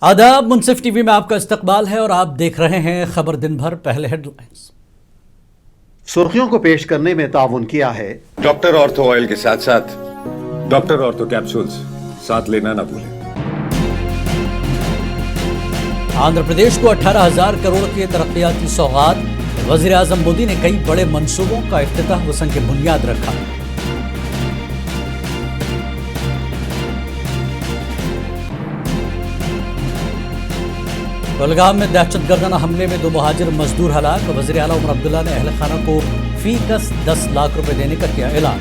आदाब, मुंसिफ टीवी में आपका इस्तकबाल है और आप देख रहे हैं खबर दिन भर। पहले हेडलाइंस। सुर्खियों को पेश करने में ताउन किया है डॉक्टर ऑर्थो ऑयल के साथ साथ डॉक्टर ऑर्थो कैप्सूल्स साथ लेना ना भूलें। आंध्र प्रदेश को 18,000 करोड़ की तरक्याती सौगात। वजीर आजम मोदी ने कई बड़े मंसूबों का इफ्तिताह व संग बुनियाद रखा। कुलगाम में दहशतगर्दाना हमले में 2 मुहाजिर मजदूर हलाक। वज़ीर आला उमर अब्दुल्ला ने अहल खाना को फी कस 10 लाख रुपए देने का किया ऐलान।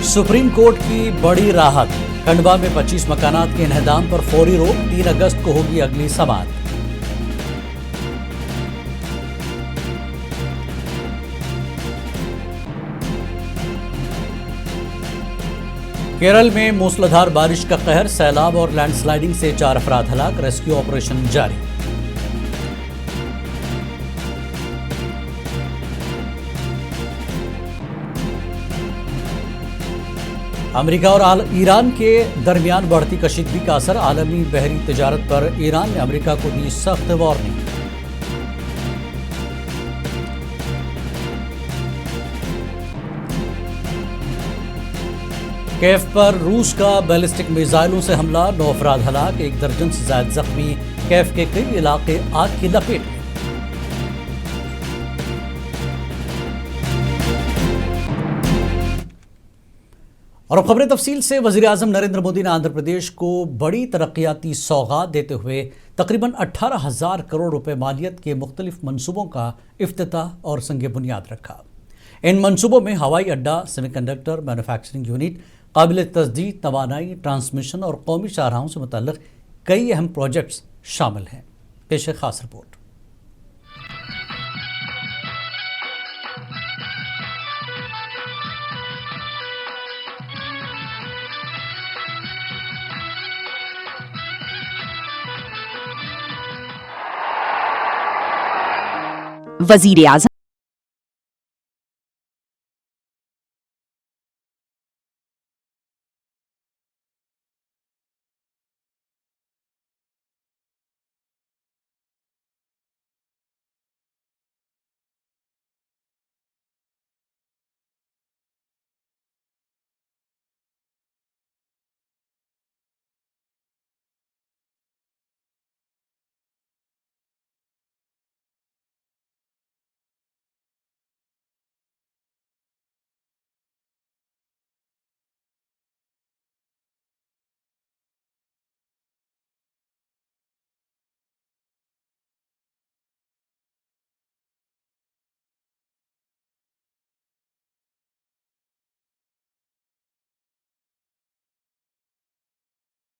सुप्रीम कोर्ट की बड़ी राहत। खंडवा में 25 मकानात के इन्हदाम पर फौरी रोक। 3 अगस्त को होगी अगली समाअत। केरल में मूसलाधार बारिश का कहर। सैलाब और लैंडस्लाइडिंग से 4 अफराद हलाक। रेस्क्यू ऑपरेशन जारी। अमेरिका और ईरान के दरमियान बढ़ती कशीदगी का असर। आलमी बहरी तिजारत पर ईरान ने अमेरिका को दी सख्त वार्निंग। कैफ पर रूस का बैलिस्टिक मिसाइलों से हमला। 9 अफराद हलाक। 1 दर्जन से ज्यादा जख्मी। कैफ के कई इलाके आग की लपेट में। और अब खबरें तफसील से। वजीर आजम नरेंद्र मोदी ने आंध्र प्रदेश को बड़ी तरक्याती सौगात देते हुए तकरीबन 18,000 करोड़ रुपए मालियत के मुख्तलिफ मंसूबों का इफ्तिताह और संग बुनियाद रखा। इन मंसूबों में हवाई अड्डा, सेमीकंडक्टर मैन्युफैक्चरिंग यूनिट, काबिल तस्दीद तवानाई, ट्रांसमिशन और कौमी शाहराहों से मुतल्लिक कई अहम प्रोजेक्ट्स शामिल हैं। पेश है खास रिपोर्ट। वजीर आजम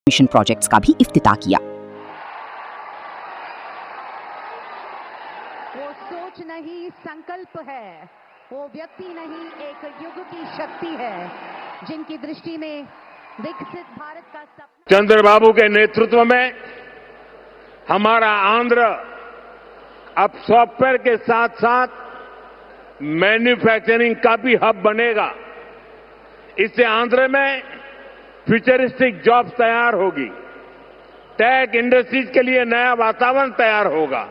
मिशन प्रोजेक्ट्स का भी इफ्तिताह किया। वो सोच नहीं, संकल्प है। वो व्यक्ति नहीं, एक युग की शक्ति है जिनकी दृष्टि में विकसित भारत का सपना। चंद्रबाबू के नेतृत्व में हमारा आंध्र अब सॉफ्टवेयर के साथ साथ मैन्युफैक्चरिंग का भी हब बनेगा। इससे आंध्र में फ्यूचरिस्टिक जॉब्स तैयार होगी। टेक इंडस्ट्रीज के लिए नया वातावरण तैयार होगा।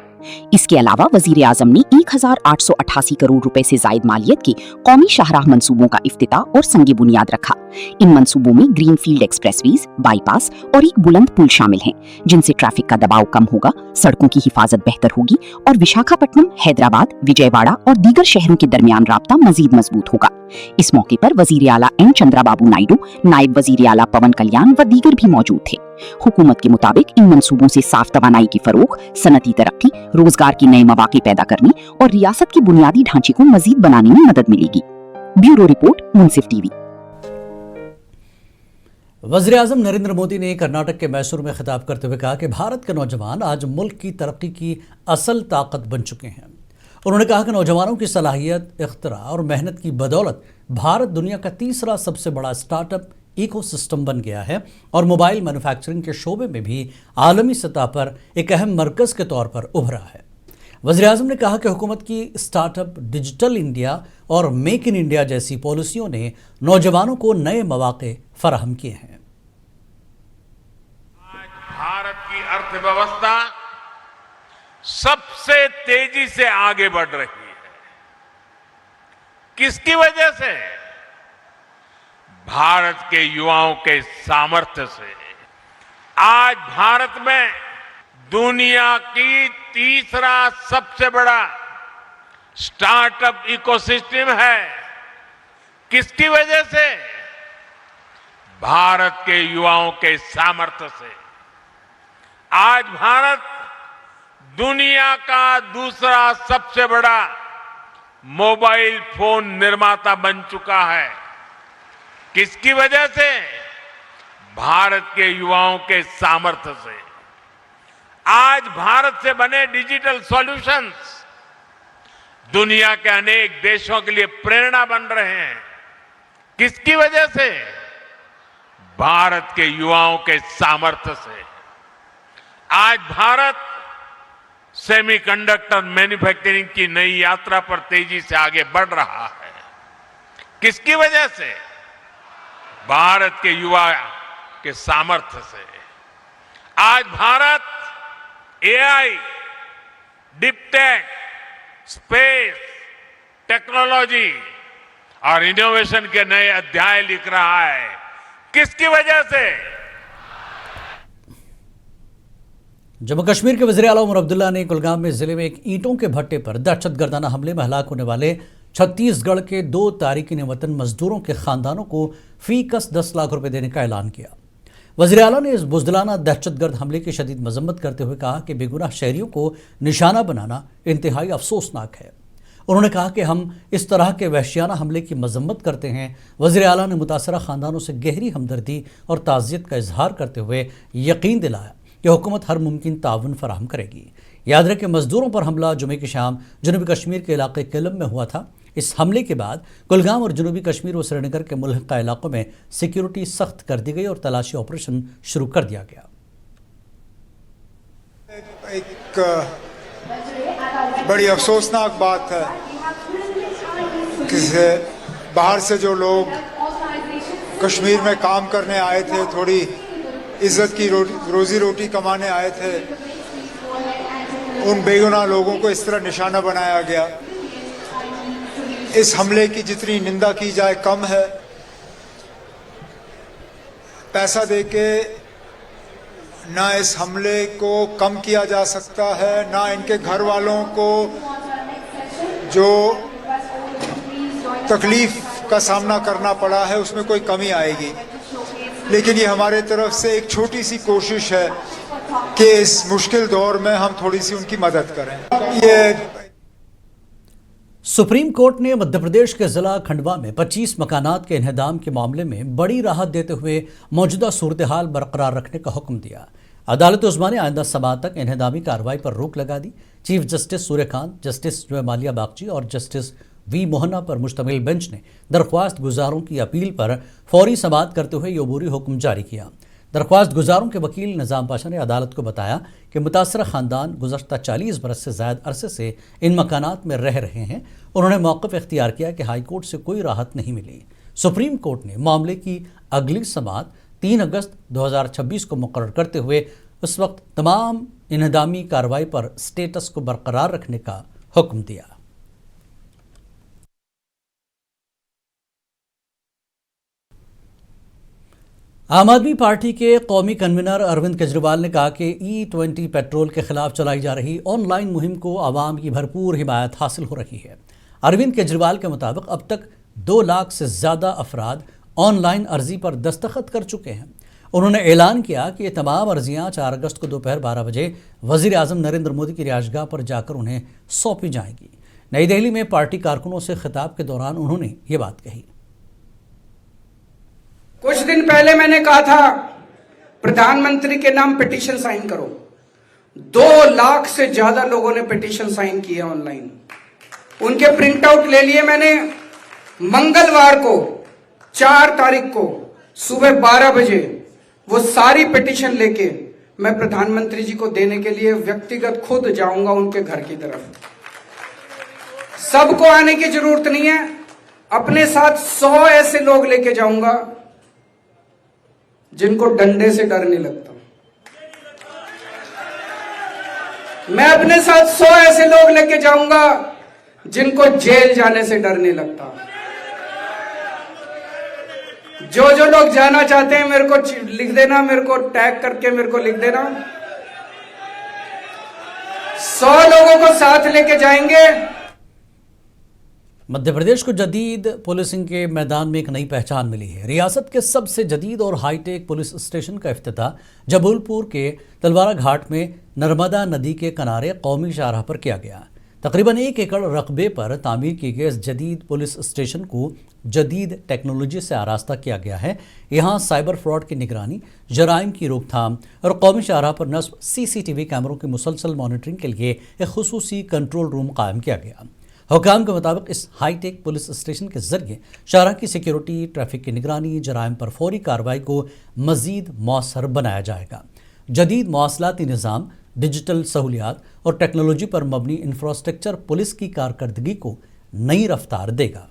इसके अलावा वजीर आजम ने 1,888 करोड़ रुपए से जायद मालियत के कौमी शाहराह मंसूबों का इफ्तिताह और संग बुनियाद रखा। इन मंसूबों में ग्रीनफील्ड एक्सप्रेसवेज, बाईपास और एक बुलंद पुल शामिल हैं, जिनसे ट्रैफिक का दबाव कम होगा, सड़कों की हिफाजत बेहतर होगी और विशाखापट्टनम, हैदराबाद, विजयवाड़ा और दीगर शहरों के दरमियान राब्ता मजीद मजबूत होगा। इस मौके पर वजीर आला एन चंद्राबाबू नायडू, नायब वजीर आला पवन कल्याण व दीगर भी मौजूद थे। हुकूमत के मुताबिक इन मंसूबों से साफ तवानाई की फरोख, सनती तरक्की, रोजगार के नए मौके पैदा करने और रियासत के बुनियादी ढांचे को मजीद बनाने में मदद मिलेगी। ब्यूरो रिपोर्ट, मुंसिफ टीवी। वज़ीर आज़म नरेंद्र मोदी ने कर्नाटक के मैसूर में खिताब करते हुए कहा कि भारत के नौजवान आज मुल्क की तरक्की की असल ताकत बन चुके हैं। उन्होंने कहा कि नौजवानों की सलाहियत, इख्तरा और मेहनत की बदौलत भारत दुनिया का तीसरा सबसे बड़ा स्टार्टअप इकोसिस्टम बन गया है और मोबाइल मैन्युफैक्चरिंग के शोबे में भी आलमी सतह पर एक अहम मरकज़ के तौर पर उभरा है। वज़ीर-ए-आज़म ने कहा कि हुकूमत की स्टार्टअप, डिजिटल इंडिया और मेक इन इंडिया जैसी पॉलिसियों ने नौजवानों को नए मौके फराहम किए हैं। भारत की अर्थव्यवस्था सबसे तेजी से आगे बढ़ रही है। किसकी वजह से? भारत के युवाओं के सामर्थ्य से। आज भारत में दुनिया की तीसरा सबसे बड़ा स्टार्टअप इकोसिस्टम है। किसकी वजह से? भारत के युवाओं के सामर्थ्य से। आज भारत दुनिया का दूसरा सबसे बड़ा मोबाइल फोन निर्माता बन चुका है। किसकी वजह से? भारत के युवाओं के सामर्थ्य से। आज भारत से बने डिजिटल सॉल्यूशंस दुनिया के अनेक देशों के लिए प्रेरणा बन रहे हैं। किसकी वजह से? भारत के युवाओं के सामर्थ्य से। आज भारत सेमीकंडक्टर मैन्युफैक्चरिंग की नई यात्रा पर तेजी से आगे बढ़ रहा है। किसकी वजह से? भारत के युवा के सामर्थ्य से। आज Bharat AI, deeptech, space, technology और इनोवेशन के नए अध्याय लिख रहा है। किसकी वजह से? जम्मू कश्मीर के वज़ीर आला उमर अब्दुल्ला ने कुलगाम में जिले में एक ईंटों के भट्टे पर दहशतगर्दाना हमले में हलाक होने वाले छत्तीसगढ़ के 2 तारिकीन वतन मजदूरों के खानदानों को फी कस 10 लाख रुपए देने का ऐलान किया। वज़ीर आला ने इस बुज़दिलाना दहशतगर्द हमले की शदीद मजम्मत करते हुए कहा कि बेगुनाह शहरियों को निशाना बनाना इंतहाई अफसोसनाक है। उन्होंने कहा कि हम इस तरह के वहशियाना हमले की मजम्मत करते हैं। वज़ीर आला ने मुतासरा खानदानों से गहरी हमदर्दी और ताज़ियत का इजहार करते हुए यकीन दिलाया कि हुकूमत हर मुमकिन ताउन फराहम करेगी। याद रहे कि मजदूरों पर हमला जुमे की शाम जनूबी कश्मीर के इलाके केलम में हुआ था। इस हमले के बाद कुलगाम और जनूबी कश्मीर व श्रीनगर के मुल्हिका इलाकों में सिक्योरिटी सख्त कर दी गई और तलाशी ऑपरेशन शुरू कर दिया गया। एक बड़ी अफसोसनाक बात है कि बाहर से जो लोग कश्मीर में काम करने आए थे, थोड़ी इज्जत की रोजी रोटी कमाने आए थे, उन बेगुनाह लोगों को इस तरह निशाना बनाया गया। इस हमले की जितनी निंदा की जाए कम है। पैसा देके ना इस हमले को कम किया जा सकता है, ना इनके घर वालों को जो तकलीफ का सामना करना पड़ा है उसमें कोई कमी आएगी। लेकिन ये हमारे तरफ से एक छोटी सी कोशिश है कि इस मुश्किल दौर में हम थोड़ी सी उनकी मदद करें। ये सुप्रीम कोर्ट ने मध्य प्रदेश के जिला खंडवा में 25 मकानात के इन्हदाम के मामले में बड़ी राहत देते हुए मौजूदा सूरत हाल बरकरार रखने का हुक्म दिया। अदालत उस्मा ने आइंदा समाअत तक इन्हदामी कार्रवाई पर रोक लगा दी। Chief justice Suryakant, justice Joymalya Bagchi और जस्टिस वी मोहना पर मुश्तमिल बेंच ने दरख्वास्त गुजारों की अपील पर फौरी समाअत करते हुए ये अबूरी हुक्म जारी किया। दरख्वास्त गुजारों के वकील निज़ाम पाशा ने अदालत को बताया कि मुतासरा ख़ानदान गुज़श्ता 40 बरस से ज़ायद अरसे से इन मकानात में रह रहे हैं। उन्होंने मौक़िफ़ इख्तियार किया कि हाई कोर्ट से कोई राहत नहीं मिली। सुप्रीम कोर्ट ने मामले की अगली समाअत 3 अगस्त 2026 को मुकर्रर करते हुए उस वक्त तमाम इन्हदामी कार्रवाई पर स्टेटस को बरकरार रखने का हुक्म दिया। आम आदमी पार्टी के कौमी कन्वीनर अरविंद केजरीवाल ने कहा कि E20 पेट्रोल के खिलाफ चलाई जा रही ऑनलाइन मुहिम को आवाम की भरपूर हिमायत हासिल हो रही है। अरविंद केजरीवाल के मुताबिक अब तक 2 लाख से ज़्यादा अफराद ऑनलाइन अर्जी पर दस्तखत कर चुके हैं। उन्होंने ऐलान किया कि ये तमाम अर्जियाँ 4 अगस्त को दोपहर 12 बजे वज़ीर आज़म नरेंद्र मोदी की रिहाइशगाह पर जाकर उन्हें सौंपी जाएंगी। नई दिल्ली में पार्टी कारकुनों से खिताब के दौरान उन्होंने ये बात कही। कुछ दिन पहले मैंने कहा था प्रधानमंत्री के नाम पिटीशन साइन करो। 2 लाख से ज्यादा लोगों ने पिटीशन साइन किए ऑनलाइन। उनके प्रिंट आउट ले लिए मैंने। मंगलवार को 4 तारीख को सुबह 12 बजे वो सारी पिटीशन लेके मैं प्रधानमंत्री जी को देने के लिए व्यक्तिगत खुद जाऊंगा उनके घर की तरफ। सबको आने की जरूरत नहीं है, अपने साथ 100 ऐसे लोग लेके जाऊंगा जिनको डंडे से डर नहीं लगता। मैं अपने साथ 100 ऐसे लोग लेके जाऊंगा जिनको जेल जाने से डर नहीं लगता। जो जो लोग जाना चाहते हैं मेरे को लिख देना, मेरे को टैग करके मेरे को लिख देना। 100 लोगों को साथ लेके जाएंगे। मध्य प्रदेश को जदीद पुलिसिंग के मैदान में एक नई पहचान मिली है। रियासत के सबसे जदीद और हाईटेक पुलिस स्टेशन का इफ्तिताह जबलपुर के तलवारा घाट में नर्मदा नदी के किनारे कौमी शाहराह पर किया गया। तकरीबन 1 एकड़ रकबे पर तामीर किए गए इस जदीद पुलिस स्टेशन को जदीद टेक्नोलॉजी से आरास्ता किया गया है। यहाँ साइबर फ्रॉड की निगरानी, जराइम की रोकथाम और कौमी शाहराह पर नस्ब CCTV कैमरों की मुसलसल मॉनिटरिंग के लिए एक खुसूसी कंट्रोल रूम कायम किया गया। हुकाम के मुताबिक इस हाईटेक पुलिस स्टेशन के जरिए शाहराह की सिक्योरिटी, ट्रैफिक की निगरानी, जराइम पर फौरी कार्रवाई को मजीद मौसर बनाया जाएगा। जदीद मवासलाती निज़ाम, डिजिटल सहूलियात और टेक्नोलॉजी पर मबनी इंफ्रास्ट्रक्चर पुलिस की कारकर्दगी को नई रफ्तार देगा।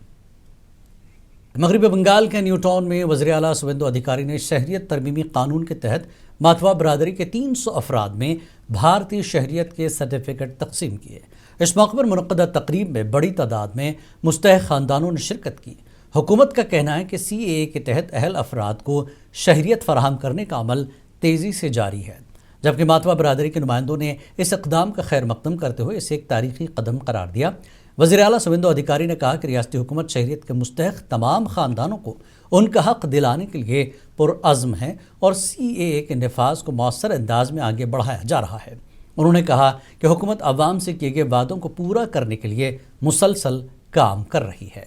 मगरबी बंगाल के न्यू टाउन में वज़ीर आला शुवेंदु अधिकारी ने शहरियत तरमीमी कानून के तहत मातवा बरादरी के 300 अफराद में भारतीय शहरियत के सर्टिफिकेट तकसीम किए। इस मौके पर मुनक़्क़दा तकरीब में बड़ी तादाद में मुस्तहिक़ ख़ानदानों ने शिरकत की। हुकूमत का कहना है कि CAA के तहत अहल अफराद को शहरियत फराहम करने का अमल तेज़ी से जारी है, जबकि मातवा बरादरी के नुमाइंदों ने इस इक़दाम का खैर मकदम करते हुए इसे एक तारीख़ी कदम करार दिया। वज़ीर आला शुवेंदु अधिकारी ने कहा कि रियासती हुकूमत शहरियत के मुस्तहिक़ तमाम ख़ानदानों को उनका हक़ दिलाने के लिए पुरअज़्म है और CAA के नफाज को मौसर अंदाज में आगे बढ़ाया जा रहा है। उन्होंने कहा कि हुकूमत अवाम से किए गए वादों को पूरा करने के लिए मुसलसल काम कर रही है।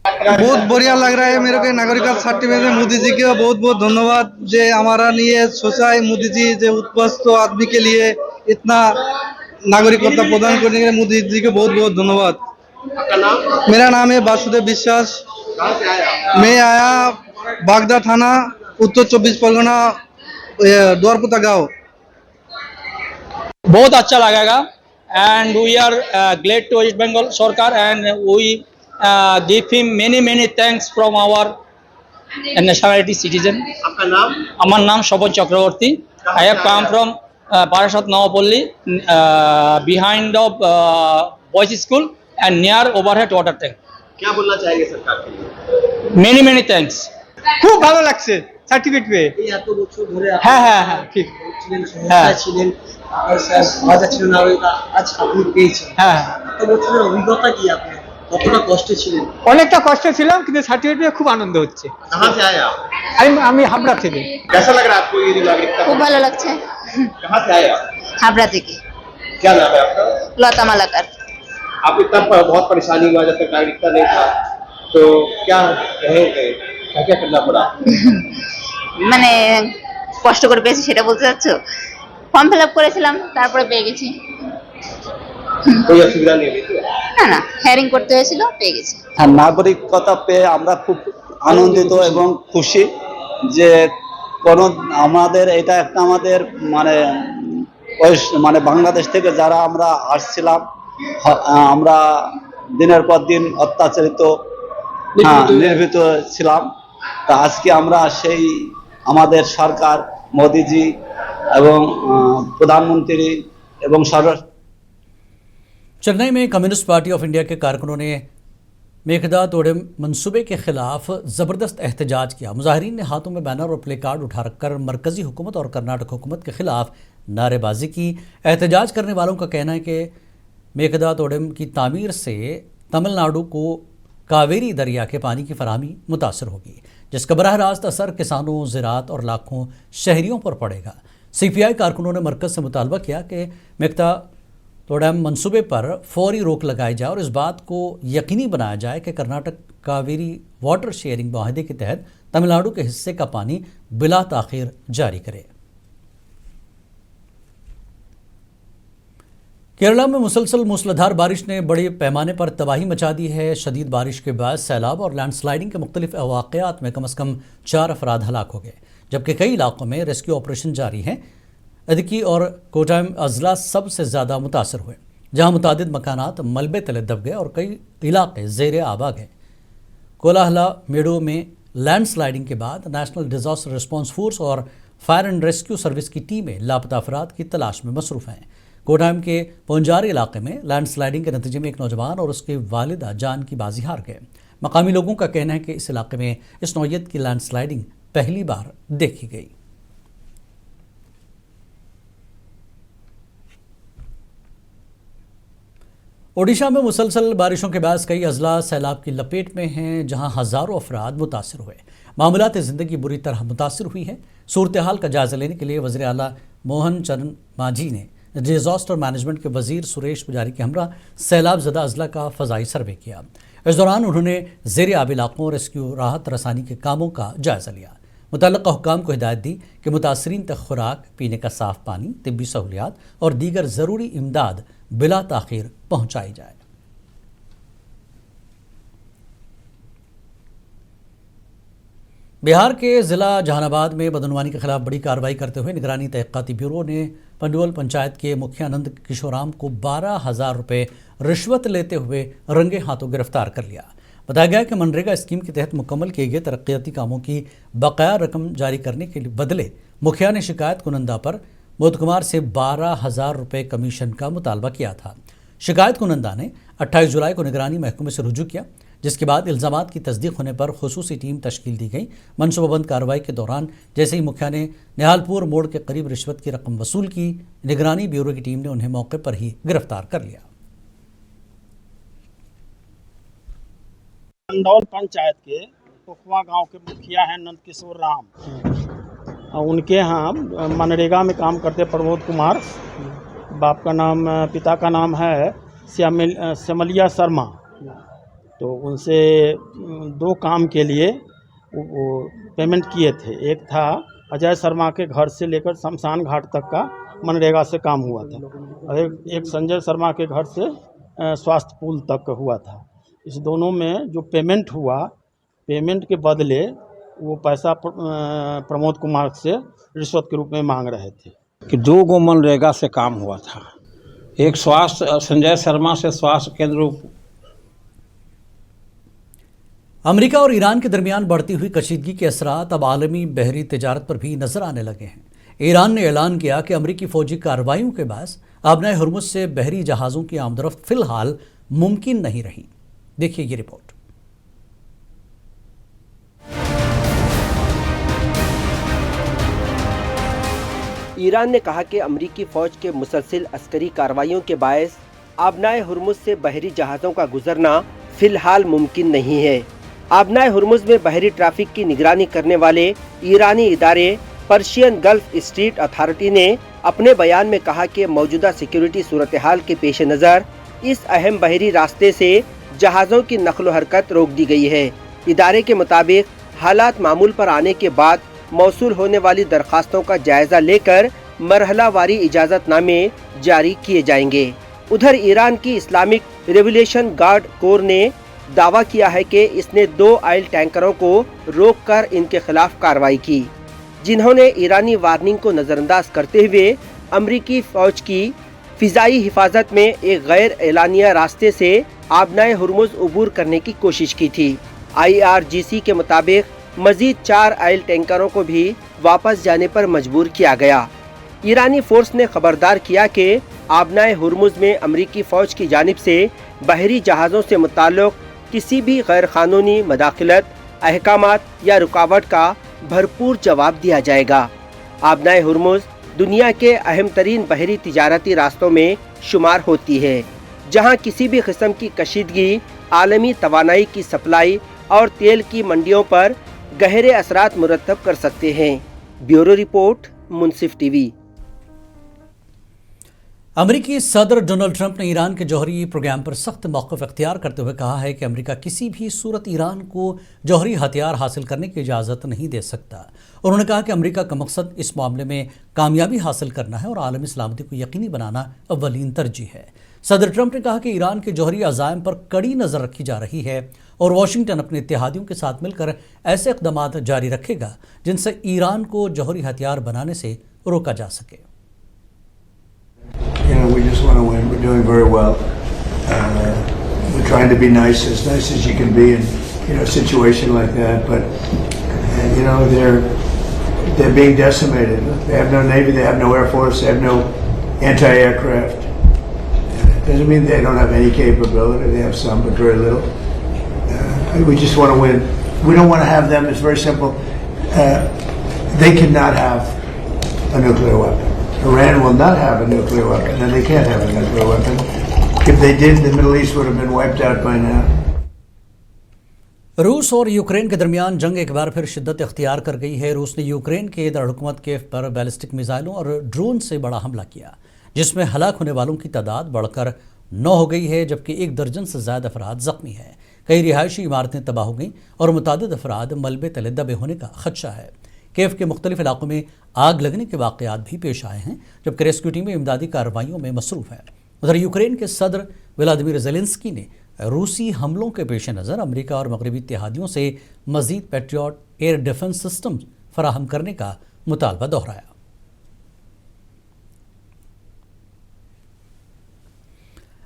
बहुत बढ़िया लग रहा है मेरे को नागरिकता सर्टिफिकेट। मोदी जी को बहुत बहुत धन्यवाद जो हमारा लिए सोचा है। मोदी जी जो उत्पस्त आदमी के लिए इतना नागरिकता प्रदान करने के लिए मोदी जी को बहुत बहुत धन्यवाद। मेरा नाम है वासुदेव विश्वास। मैं आया बागदा थाना, उत्तर 24 परगना, द्वारपुता गाँव। बहुत अच्छा लगेगा and we are glad to West Bengal सरकार and we give him many thanks from our nationality citizen. आपका नाम? আমার নাম Swapan Chakraborty. I have come from Parashat Nawapalli, behind of boys school and near overhead water tank. क्या बोलना चाहेंगे सरकार के लिए? many thanks. খুব ভালো লাগছে সার্টিফিকেট পেয়ে। এই এত বছর ধরে হ্যাঁ ঠিক ছিলেন, সমস্যায় ছিলেন, বাধা ছিল না, আজ আপনি পেয়েছেন। হ্যাঁ, এত বছরের অভিজ্ঞতা কি আপনার? কতটা কষ্টে ছিলেন? অনেকটা কষ্টে ছিলাম, কিন্তু সার্টিফিকেট পেয়ে খুব আনন্দ হচ্ছে। कहाँ से आए आप? আমি হাবড়া থেকে। कैसा लग रहा है आपको ये जो नागरिकता? খুব ভালো লাগছে। कहाँ से आए आप? हावड़ा থেকে। क्या नाम है आपका? लता मालाकर। आप इतना बहुत परेशानी हुआ जब तक नागरिकता नहीं था, तो क्या रहेंगे, क्या करना पड़ा? মানে কষ্ট করে পেয়েছি সেটা বলতে চাচ্ছো? ফর্ম ফিল আপ করেছিলাম, তারপরে পেয়ে গেছি। कोई असुविधा नहीं हुई? না না, হেয়ারিং করতে হয়েছিল, পেয়ে গেছি। আর নাগরিকতা পেয়ে আমরা খুব আনন্দিত এবং খুশি যে কোন আমাদের এটা একটা আমাদের মানে বাংলাদেশ থেকে যারা আমরা আসছিলাম, আমরা দিনের পর দিন অত্যাচারিত, নির্ভীত ছিলাম। তা আজকে আমরা সেই আমাদের সরকার, মোদিজি এবং प्रधानमंत्री এবং चेन्नई में कम्युनिस्ट पार्टी ऑफ इंडिया के कारकुनों ने मेघदातुथिम मंसूबे के खिलाफ ज़बरदस्त एहतजाज किया। मुजाहिरीन ने हाथों में बैनर और प्ले कार्ड उठा रखकर मरकज़ी हुकूमत और कर्नाटक हुकूमत के खिलाफ नारेबाजी की। एहतजाज करने वालों का कहना है कि मेघदातुथिम की तामीर से तमिलनाडु को कावेरी दरिया के पानी की फराहमी मुतासर होगी, जिसका बराह रास्त असर किसानों, ज़राअत और लाखों शहरियों पर पड़ेगा। CPI कारकुनों ने मरकज़ से मुतालबा किया कि मेघदातुथिम मंसूबे पर फौरी रोक लगाई जाए और इस बात को यकीनी बनाया जाए कि कर्नाटक कावेरी वाटर शेयरिंग माहदे के तहत तमिलनाडु के हिस्से का पानी बिला ताख़ीर जारी करे। केरला में मुसलसल मूसलाधार बारिश ने बड़े पैमाने पर तबाही मचा दी है। शदीद बारिश के बाद सैलाब और लैंडस्लाइडिंग के मुख्तलिफ वाक़यात में कम से कम 4 अफराद हलाक हो गए, जबकि कई इलाकों में रेस्क्यू ऑपरेशन जारी हैं। इदकी और कोटायम अजला सबसे ज़्यादा मुतासर हुए, जहाँ मुतादिद मकानात मलबे तले दब गए और कई इलाके ज़ेर आब आ गए। कोलाहला मेडो में लैंडस्लाइडिंग के बाद नेशनल डिजास्टर रिस्पॉन्स फोर्स और फायर एंड रेस्क्यू सर्विस की टीमें लापता अफराद की तलाश में मसरूफ़ हैं। कोटायम के पोंजारी इलाके में लैंडस्लाइडिंग के नतीजे में एक नौजवान और उसके वालिदा जान की बाजी हार गए। मकामी लोगों का कहना है कि इस इलाके में इस नौयत की लैंडस्लाइडिंग पहली बार देखी गई। ओडिशा में मुसलसल बारिशों के बाद कई अजला सैलाब की लपेट में हैं, जहां हज़ारों अफराद मुतासर हुए। मामूलात ज़िंदगी बुरी तरह मुतासर हुई है। सूरत हाल का जायज़ा लेने के लिए वज़ीर आला मोहन चरण मांझी ने डिजास्टर मैनेजमेंट के वजीर सुरेश पुजारी के हमरा सैलाब ज़दा अजला का फ़ज़ाई सर्वे किया। इस दौरान उन्होंने ज़ेर आब इलाकों रेस्क्यू राहत रसानी के कामों का जायज़ा लिया। मुतल्लिक़ा हुक्काम को हिदायत दी कि मुतासरीन तक खुराक, पीने का साफ़ पानी, तिब्बी सहूलियात और दीगर ज़रूरी इमदाद बिला ताख़ीर पहुँचाई जाए। बिहार के ज़िला जहानाबाद में बदनवानी के खिलाफ बड़ी कार्रवाई करते हुए निगरानी तहक़ीक़ाती ब्यूरो ने पंडुअल पंचायत के मुखिया नंद किशोराम को 12,000 रुपये रिश्वत लेते हुए रंगे हाथों गिरफ्तार कर लिया। बताया गया कि मनरेगा स्कीम के तहत मुकम्मल किए गए तरक्याती कामों की बकाया रकम जारी करने के बदले मुखिया ने शिकायत कुनंदा पर मोद कुमार से 12,000 रुपये कमीशन का मुतालबा किया था। शिकायत कुनंदा ने 28 जुलाई को निगरानी महकमे से रुजू किया, जिसके बाद इल्ज़ामात की तस्दीक होने पर खुसूसी टीम तश्कील दी गई। मनसूबाबंद कार्रवाई के दौरान जैसे ही मुखिया ने निहालपुर मोड़ के करीब रिश्वत की रकम वसूल की, निगरानी ब्यूरो की टीम ने उन्हें मौके पर ही गिरफ्तार कर लिया। पंडौल पंचायत के पुखवा गांव के मुखिया हैं नंद किशोर राम। उनके यहाँ मनरेगा में काम करते प्रमोद कुमार, बाप का नाम, पिता का नाम है श्यामलिया शर्मा। तो उनसे 2 काम के लिए वो पेमेंट किए थे। एक था अजय शर्मा के घर से लेकर शमशान घाट तक का मनरेगा से काम हुआ था, और एक संजय शर्मा के घर से स्वास्थ्य पुल तक हुआ था। इस दोनों में जो पेमेंट हुआ, पेमेंट के बदले वो पैसा प्रमोद कुमार से रिश्वत के रूप में मांग रहे थे। कि 2 गो मनरेगा से काम हुआ था। एक स्वास्थ्य संजय शर्मा से स्वास्थ्य केंद्र। अमेरिका और ईरान के दरमियान बढ़ती हुई कशीदगी के असरात अब आलमी बहरी तिजारत पर भी नजर आने लगे हैं। ईरान ने ऐलान किया कि अमेरिकी फौजी कार्रवाइयों के बाद आबनाए हुर्मुज़ से बहरी जहाज़ों की आमदरफ्त फिलहाल मुमकिन नहीं रही। देखिए ये रिपोर्ट। ईरान ने कहा कि अमेरिकी फौज के मुसलसिल अस्करी कार्रवाइयों के बायस आबनाए हुर्मुज़ से बहरी जहाज़ों का गुजरना फिलहाल मुमकिन नहीं है। आबनाए हुर्मुज़ में बहरी ट्रैफिक की निगरानी करने वाले ईरानी इदारे पर्शियन गल्फ स्ट्रीट अथॉरिटी ने अपने बयान में कहा कि मौजूदा सिक्योरिटी सूरत हाल के पेश नज़र इस अहम बहरी रास्ते से जहाज़ों की नकलो हरकत रोक दी गई है। इदारे के मुताबिक हालात मामूल पर आने के बाद मौसूल होने वाली दरखास्तों का जायजा लेकर मरहलावारी इजाज़तनामे जारी किए जाएंगे। उधर ईरान की इस्लामिक रेवोल्यूशन गार्ड कोर ने दावा किया है कि इसने 2 ऑयल टैंकरों को रोककर इनके खिलाफ कार्रवाई की, जिन्होंने ईरानी वार्निंग को नज़रअंदाज करते हुए अमरीकी फौज की फिजाई हिफाजत में एक गैर एलानिया रास्ते से आबनाए हुर्मुज़ उबूर करने की कोशिश की थी। IRGC के मुताबिक मजीद 4 ऑयल टैंकरों को भी वापस जाने पर मजबूर किया गया। ईरानी फोर्स ने खबरदार किया कि आबनाए हुर्मुज़ में अमरीकी फ़ौज की जानिब से बहरी जहाज़ों से मुताल्लिक़ किसी भी गैर कानूनी मदाखलत, अहकामात या रुकावट का भरपूर जवाब दिया जाएगा। आबनाए हुर्मुज़ दुनिया के अहम तरीन बहरी तिजारती रास्तों में शुमार होती है, जहां किसी भी किस्म की कशीदगी आलमी तवानाई की सप्लाई और तेल की मंडियों पर गहरे असरात मुरतब कर सकते हैं। ब्यूरो रिपोर्ट, मुंसिफ टीवी। अमेरिकी सदर डोनाल्ड ट्रंप ने ईरान के जौहरी प्रोग्राम पर सख्त मौक़िफ़ इख्तियार करते हुए कहा है कि अमेरिका किसी भी सूरत ईरान को जौहरी हथियार हासिल करने की इजाज़त नहीं दे सकता। उन्होंने कहा कि अमेरिका का मकसद इस मामले में कामयाबी हासिल करना है और आलमी सलामती को यकीनी बनाना अव्वलीन तरजीह है। सदर ट्रंप ने कहा कि ईरान के जौहरी अज़ाइम पर कड़ी नज़र रखी जा रही है और वाशिंगटन अपने इत्तेहादियों के साथ मिलकर ऐसे इक़दाम जारी रखेगा जिनसे ईरान को जौहरी हथियार बनाने से रोका जा सके। We just want to win. We're doing very well. We're trying to be nice as you can be in a situation like that. But they're being decimated. They have no navy. They have no air force. They have no anti-aircraft. Doesn't mean they don't have any capability. They have some, but very little. We just want to win. We don't want to have them. It's very simple. They cannot have a nuclear weapon. Iran will not have a nuclear weapon, and they can't have a nuclear weapon. If they did, the Middle East would have been wiped out by now. रूस और Ukraine के दरमियान जंग एक बार फिर शिद्दत इख्तियार कर गई है। रूस ने यूक्रेन के दारकूमत कीव पर बैलिस्टिक मिसाइलों और ड्रोन से बड़ा हमला किया, जिसमें हलाक होने वालों की तादाद बढ़कर 9 हो गई है, जबकि 1 दर्जन से ज़्यादा अफराद जख्मी हैं। कई रिहायशी इमारतें तबाह हो गईं और मुतादिद अफराद मलबे तले दबे होने का खदशा है। कीव के मुख्तलिफ इलाकों में आग लगने के वाक़यात भी पेश आए हैं, जबकि रेस्क्यू टीमें इमदादी कार्रवाइयों में मसरूफ़ हैं। उधर यूक्रेन के सदर व्लादिमीर ज़ेलेंस्की ने रूसी हमलों के पेश नज़र अमेरिका और मगरबी इत्तेहादियों से मज़ीद पैट्रियट एयर डिफेंस सिस्टम फराहम करने का मुतालबा दोहराया।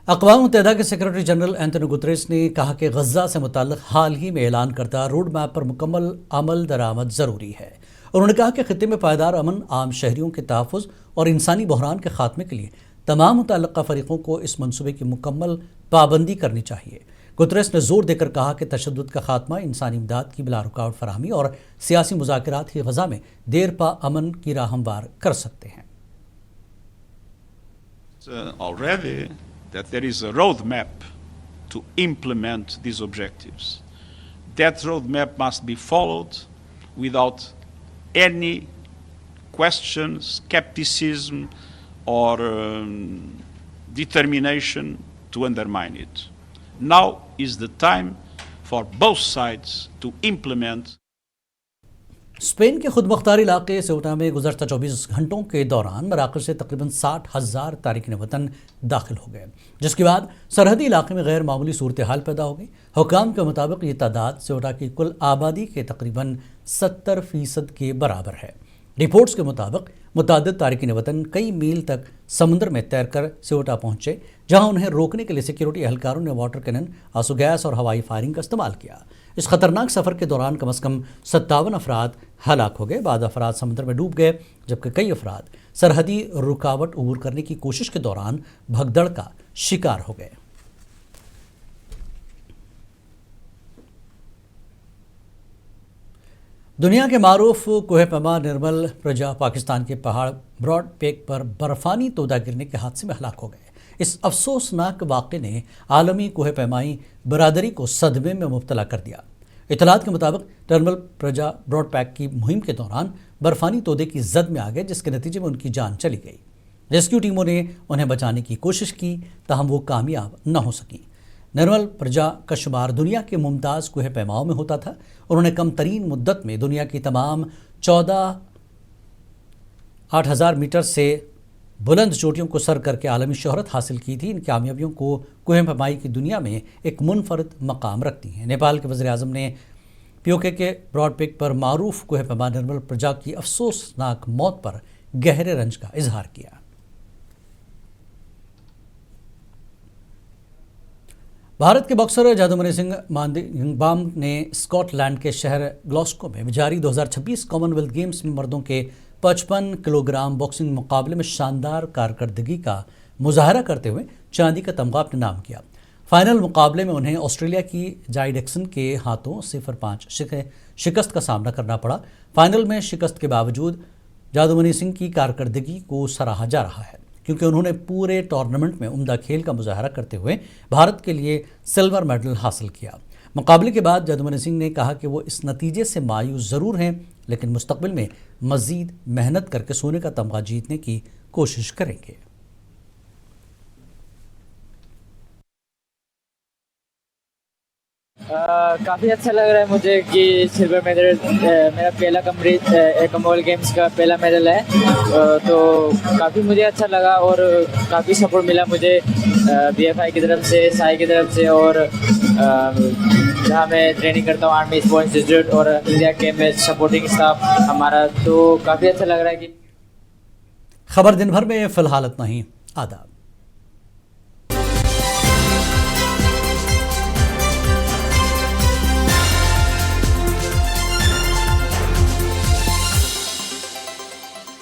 अक़वाम मुत्तहिदा के सेक्रेटरी जनरल एंटोनियो गुतरेस ने कहा कि गज़ा से मुताल्लिक़ हाल ही में ऐलान करदा रोड मैप पर मुकम्मल अमल दरामद ज़रूरी है। उन्होंने कहा कि खित्ते में पायदार अमन, आम शहरियों के तहफ़्फ़ुज़ और इंसानी बहरान के ख़ात्मे के लिए तमाम मुतल्लिक़ा फ़रीक़ों को इस मनसूबे की मुकम्मल पाबंदी करनी चाहिए। गुतरेस ने ज़ोर देकर कहा कि तशद्दुद का ख़ात्मा, इंसानी इमदाद की बिला रुकावट फराहमी और सियासी मुज़ाकरात ही गज़ा में देर पा अमन की राह हमवार कर सकते हैं। Already that there is a roadmap to implement these objectives. That roadmap must be followed without any question, skepticism, or determination to undermine it. Now is the time for both sides to implement. Spain के खुदमुख्तार इलाके Ceuta में गुज़श्ता 24 घंटों के दौरान मराकज़ से तकरीबन 60,000 तारिकीन वतन दाखिल हो गए, जिसके बाद सरहदी इलाके में गैर मामूली सूरत हाल पैदा हो गई। हुकाम के मुताबिक ये तादाद सेउटा की कुल आबादी के तकरीबन 70% के बराबर है। रिपोर्ट्स के मुताबिक मुतादिद तारिकीन वतन कई मील तक समुद्र में तैरकर सेउटा पहुंचे, जहां उन्हें रोकने के लिए सिक्योरिटी एहलकारों ने वाटर कैनन, आंसू गैस और हवाई फायरिंग का इस्तेमाल किया। इस खतरनाक सफ़र के दौरान कम से कम 57 अफराद हलाक हो गए, बाद अफराद समुद्र में डूब गए, जबकि कई अफराद सरहदी रुकावट अबूर करने की कोशिश के दौरान भगदड़ का शिकार हो गए। दुनिया के मारूफ कोहे पैमा निर्मल प्रजा पाकिस्तान के पहाड़ ब्रॉड पेक पर बर्फानी तोदा गिरने के हादसे में हलाक हो गए। इस अफसोसनाक वाक़े ने आलमी कोहे पैमाई बरादरी को सदमे में मुब्तला कर दिया। इतलात के मुताबिक निर्मल प्रजा ब्रॉड पैक की मुहिम के दौरान बर्फानी तोदे की जद में आ गए, जिसके नतीजे में उनकी जान चली गई। रेस्क्यू टीमों ने उन्हें बचाने की कोशिश की, ताहम वो कामयाब न हो सकी। निर्मल प्रजा का शुमार दुनिया के मुमताज़ कोहे पैमाओं में होता था। उन्होंने कम तरीन मुद्दत में दुनिया की तमाम 8,000 मीटर से बुलंद चोटियों को सर करके आलमी शोहरत हासिल की थी। इन कामयाबियों को कोहे पैमाई की दुनिया में एक मुनफरद मकाम रखती हैं। नेपाल के वज़ीर आज़म ने पीओके के ब्रॉड पेक पर मारूफ कोहे पैमा निर्मल प्रजा की अफसोसनाक मौत पर गहरे रंज का इजहार किया। भारत के बॉक्सर जादूमणि सिंह मानदिंगबाम ने स्कॉटलैंड के शहर ग्लासगो में जारी 2026 कॉमनवेल्थ गेम्स में मर्दों के 55 किलोग्राम बॉक्सिंग मुकाबले में शानदार कारकर्दगी का मुजाहरा करते हुए चांदी का तमगा अपने नाम किया। फाइनल मुकाबले में उन्हें ऑस्ट्रेलिया की जाई डिक्सन के हाथों 0-5 शिकस्त का सामना करना पड़ा। फाइनल में शिकस्त के बावजूद जादूमणि सिंह की कारकर्दगी को सराहा जा रहा है, क्योंकि उन्होंने पूरे टूर्नामेंट में उम्दा खेल का मुजाहरा करते हुए भारत के लिए सिल्वर मेडल हासिल किया। मुकाबले के बाद जादूमणि सिंह ने कहा कि वो इस नतीजे से मायूस ज़रूर हैं, लेकिन मुस्तकबिल में मज़ीद मेहनत करके सोने का तमगा जीतने की कोशिश करेंगे। काफ़ी अच्छा लग रहा है मुझे कि सिल्वर मेडल मेरा पहला कॉमनवेल्थ गेम्स का पहला मेडल है। तो काफ़ी मुझे अच्छा लगा और काफ़ी सपोर्ट मिला मुझे BFI की तरफ से, साई की तरफ से, और जहाँ मैं ट्रेनिंग करता हूँ आर्मी स्पोर्ट्स इंस्टीट्यूट और इंडिया के में सपोर्टिंग स्टाफ हमारा, तो काफ़ी अच्छा लग रहा है कि खबर दिन भर में फिलहाल इतना ही। आदाब।